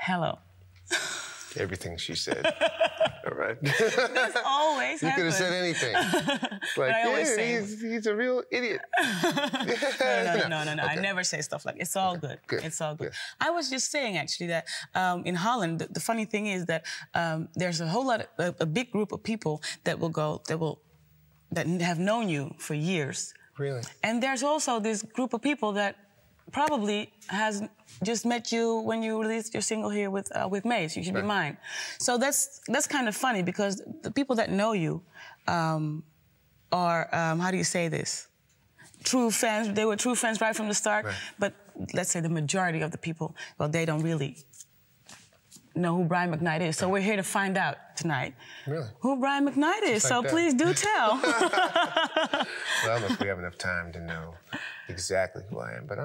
hello. Everything she said. All right. This always You happens. could have said anything. It's like, yeah, he's a real idiot. No. I never say stuff like it's all good. It's all good. I was just saying, actually, that in Holland, the funny thing is that there's a whole lot of, a big group of people that that have known you for years. Really? And there's also this group of people that probably has just met you when you released your single here with Mace, You Should Be Mine. So that's kind of funny, because the people that know you are, how do you say this? True fans. They were true fans right from the start. Right. But let's say the majority of the people, well, they don't really know who Brian McKnight is. So we're here to find out tonight who Brian McKnight is. So please do tell. Well, I don't know if we have enough time to know exactly who I am. But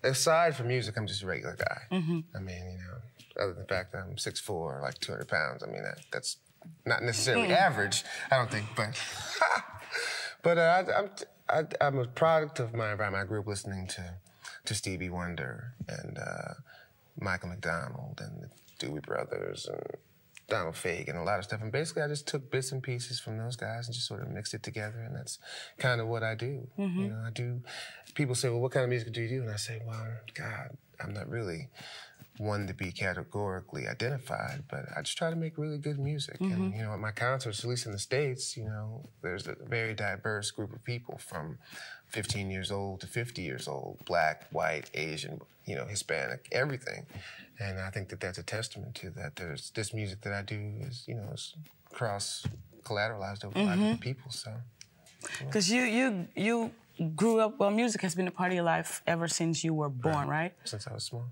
aside from music, I'm just a regular guy. I mean, you know, other than the fact that I'm 6'4", like 200 pounds. I mean, that's not necessarily average, I don't think. But I'm a product of my environment. I grew up listening to Stevie Wonder and Michael McDonald and the Doobie Brothers and Donald Fagen, a lot of stuff. And basically, I just took bits and pieces from those guys and just sort of mixed it together. And that's kind of what I do. You know, people say, well, what kind of music do you do? And I say, well, God, I'm not really one to be categorically identified, but I just try to make really good music. And, you know, at my concerts, at least in the States, you know, there's a very diverse group of people from 15 years old to 50 years old, black, white, Asian, you know, Hispanic, everything. And I think that that's a testament to that. There's this music that I do is, you know, is cross-collateralized over a lot of different people, so. Because you grew up, well, music has been a part of your life ever since you were born, right? Since I was small.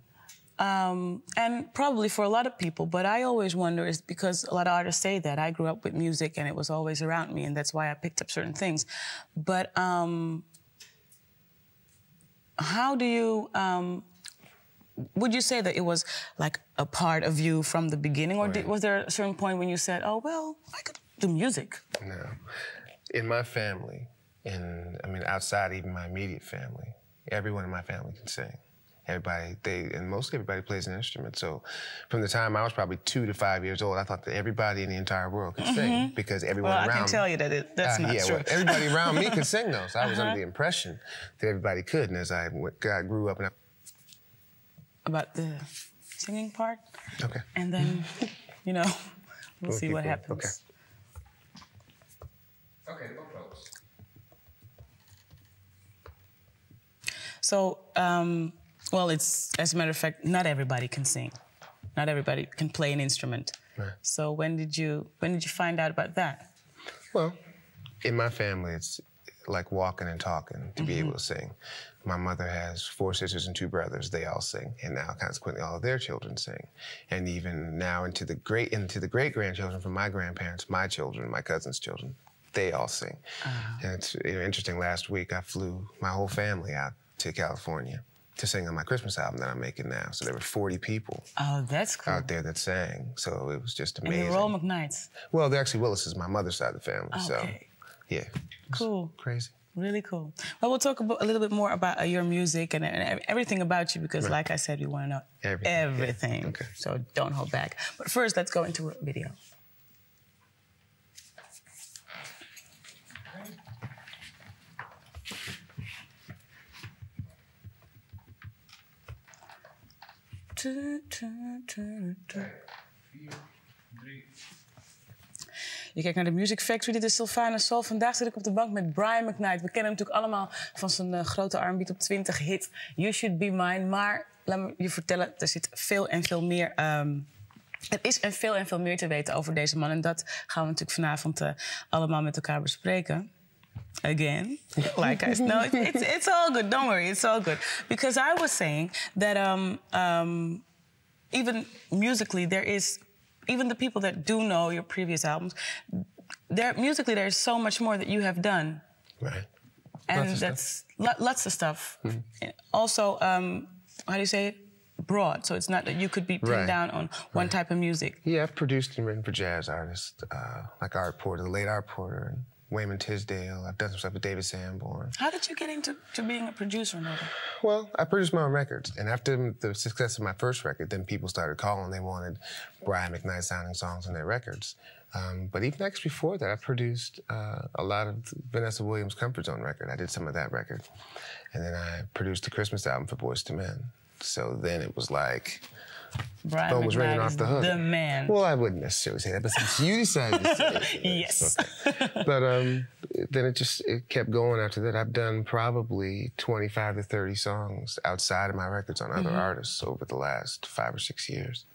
And probably for a lot of people, but I always wonder, is because a lot of artists say that I grew up with music and it was always around me, and that's why I picked up certain things. But how do you, would you say that it was like a part of you from the beginning, or was there a certain point when you said, oh, well, I could do music? No. In my family, I mean, outside even my immediate family, everyone in my family can sing. Everybody, and mostly everybody plays an instrument. So from the time I was probably 2 to 5 years old, I thought that everybody in the entire world could sing, because everyone around me... Well, I can tell you that that's not true. Well, everybody around me could sing, though. So I was under the impression that everybody could. And as I grew up... About the singing part? Okay. And then, you know, we'll see what happens. Okay, no problems. So, well, it's, as a matter of fact, not everybody can sing. Not everybody can play an instrument. Right. So when did you find out about that? Well, in my family, it's like walking and talking to be able to sing. My mother has 4 sisters and 2 brothers. They all sing, and now consequently all of their children sing. And even now into the great-grandchildren from my grandparents, my children, my cousins' children, they all sing. And it's interesting, last week I flew my whole family out to California to sing on my Christmas album that I'm making now. So there were 40 people that's cool. out there that sang. So it was just amazing. And they're all McKnights? Well, they're actually Willis is my mother's side of the family. Okay. So, yeah. Cool. Crazy. Really cool. Well, we'll talk a little bit more about your music and everything about you, because like I said, we want to know everything. Yeah. Okay. So don't hold back. But first, let's go into a video. Je kijkt naar de Music Factory, dit is Sylvana Soul. Vandaag zit ik op de bank met Brian McKnight. We kennen hem natuurlijk allemaal van zijn grote R&B top 20 hit You Should Be Mine. Maar laat me je vertellen, er zit veel en veel meer... Er is veel en veel meer te weten over deze man. En dat gaan we natuurlijk vanavond allemaal met elkaar bespreken. Again, like I no, it's all good. Don't worry, it's all good. Because I was saying that even musically, there is, even the people that do know your previous albums, musically there's so much more that you have done. Right. And that's lots of stuff. Also, how do you say it? Broad, so it's not that you could be pinned down on one type of music. Yeah, I've produced and written for jazz artists, like Art Porter, the late Art Porter, and Wayman Tisdale. I've done some stuff with David Sanborn. How did you get into being a producer and all that? Well, I produced my own records. And after the success of my first record, then people started calling. They wanted Brian McKnight sounding songs on their records. But even actually before that, I produced a lot of Vanessa Williams' Comfort Zone record. I did some of that record. And then I produced the Christmas album for Boyz II Men. So then it was like, Brian phone was ringing McKnight off the hook. The man. Well, I wouldn't necessarily say that, but since you decided to say it. Yes. Okay. But then it kept going after that. I've done probably 25 to 30 songs outside of my records on other artists over the last 5 or 6 years.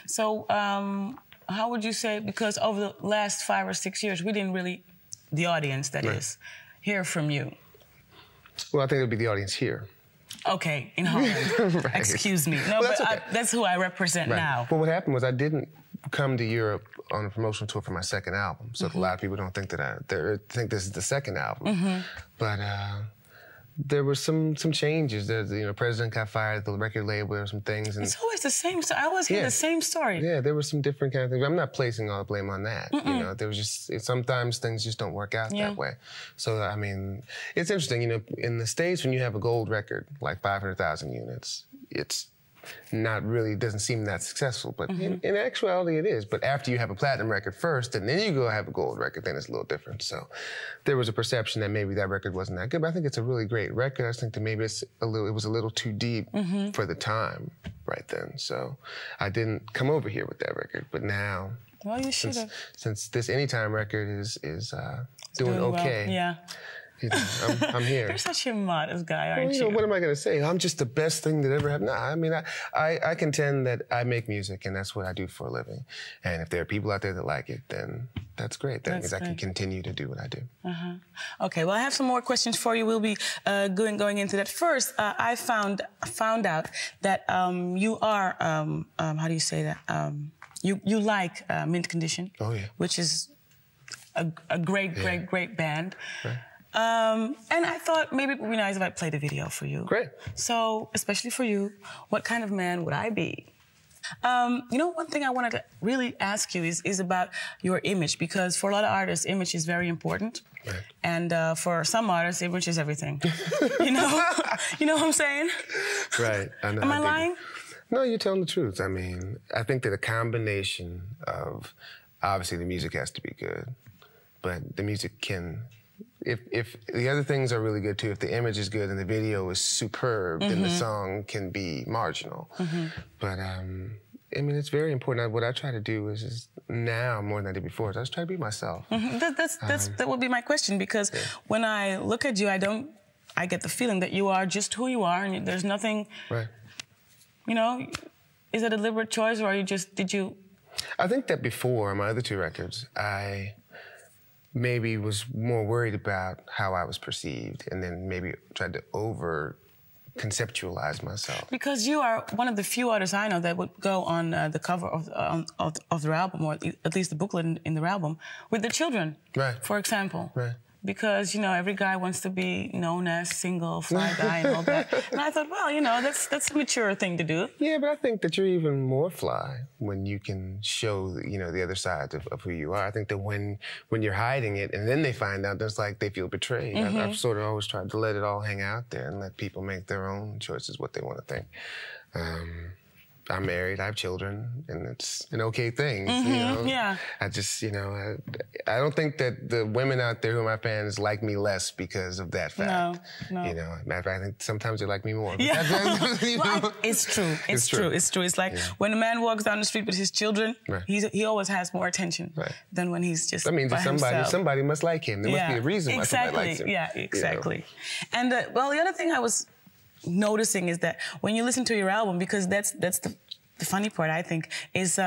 So how would you say, because over the last 5 or 6 years, we didn't really, the audience that is, hear from you? Well, I think it would be the audience here. Okay, in Holland. Right. Excuse me. No, well, but okay. That's who I represent now. Well, what happened was I didn't come to Europe on a promotional tour for my second album, so a lot of people don't think that they think this is the second album. But there were some changes. There's, you know, president got fired at the record label. There were some things. And it's always the same. I always hear the same story. Yeah, there were some different kind of things. I'm not placing all the blame on that. You know, there was just sometimes things just don't work out that way. So I mean, it's interesting. You know, in the States, when you have a gold record like 500,000 units, it's not really, doesn't seem that successful, but in actuality it is. But after you have a platinum record first, and then you go have a gold record, then it's a little different. So there was a perception that maybe that record wasn't that good, but I think it's a really great record. I just think that maybe it was a little too deep for the time right then. So I didn't come over here with that record, but now, well, you should have. Since this Anytime record is doing okay. Well. Yeah. You know, I'm here. You're such a modest guy, aren't you? Know, what am I going to say? I'm just the best thing that ever happened. Nah, I mean, I contend that I make music, and that's what I do for a living. And if there are people out there that like it, then that's great. That means I can continue to do what I do. Okay, well, I have some more questions for you. We'll be going into that. First, I found out that you are, how do you say that? You like Mint Condition, which is a great band. Right. And I thought maybe it would be nice if I played a video for you. Great. So, especially for you, what kind of man would I be? You know, one thing I wanted to really ask you is about your image, because for a lot of artists, image is very important. Right. And for some artists, image is everything. You know? You know what I'm saying? Right. I know. Am I lying? No, you're telling the truth. I mean, I think that a combination of, obviously the music has to be good, but the music can... If the other things are really good too, if the image is good and the video is superb, then the song can be marginal. But I mean, it's very important. What I try to do is now more than I did before, is I just try to be myself. That would be my question, because when I look at you, I get the feeling that you are just who you are, and there's nothing. Right. You know, is it a deliberate choice, or are you just I think that before my other 2 records, I maybe was more worried about how I was perceived, and then maybe tried to over-conceptualize myself. Because you are one of the few artists I know that would go on the cover of their album, or at least the booklet in their album, with the children, for example. Right. Because, you know, every guy wants to be known as single, fly guy and all that. And I thought, well, you know, that's a mature thing to do. Yeah, but I think that you're even more fly when you can show, you know, the other side of who you are. I think that when you're hiding it and then they find out, it's like they feel betrayed. I've sort of always tried to let it all hang out there and let people make their own choices, what they want to think. I'm married, I have children, and it's an okay thing. You know? Yeah. I just, you know, I don't think that the women out there who are my fans like me less because of that fact. No. You know, matter of fact, I think sometimes they like me more. Yeah. You know? It's true. It's true. It's true. It's like when a man walks down the street with his children, he always has more attention than when he's just. That means by that somebody must like him. There must be a reason why somebody likes him. Yeah, exactly. You know? And well, the other thing I was noticing is that when you listen to your album, because that's the funny part, I think, is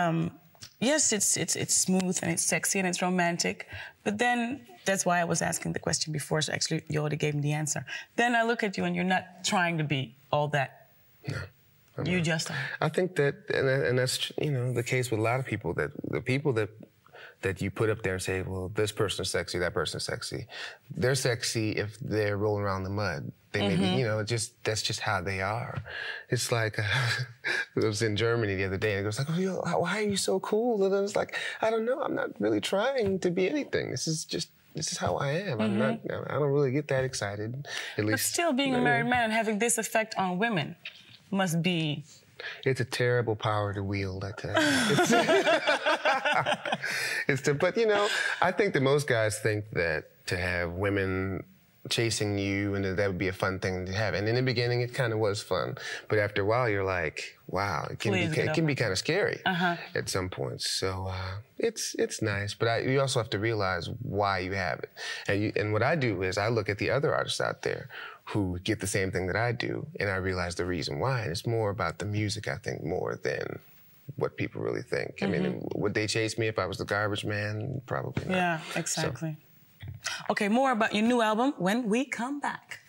yes, it's smooth and it's sexy and it's romantic, but then that's why I was asking the question before, so actually you already gave me the answer. Then I look at you and you're not trying to be all that. No. You just are. I think that, and that's, you know, the case with a lot of people, that the people that you put up there and say, well, this person is sexy, that person is sexy. They're sexy if they're rolling around in the mud. They may be, you know, that's just how they are. It's like, I was in Germany the other day, and it was like, oh, why are you so cool? And I was like, I don't know, I'm not really trying to be anything. This is just this is how I am. I don't really get that excited, at least. But still, being a married man and having this effect on women must be... It's a terrible power to wield, I tell you. But, you know, I think that most guys think that to have women chasing you and that would be a fun thing to have. And in the beginning, it kind of was fun. But after a while, you're like, wow, it can be kind of scary at some points. So it's nice. But you also have to realize why you have it. And what I do is I look at the other artists out there who get the same thing that I do, and I realize the reason why. And it's more about the music, I think, more than what people really think. I mean, would they chase me if I was the garbage man? Probably not. Yeah, exactly. So. Okay, more about your new album when we come back.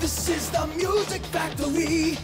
This is the Music Factory.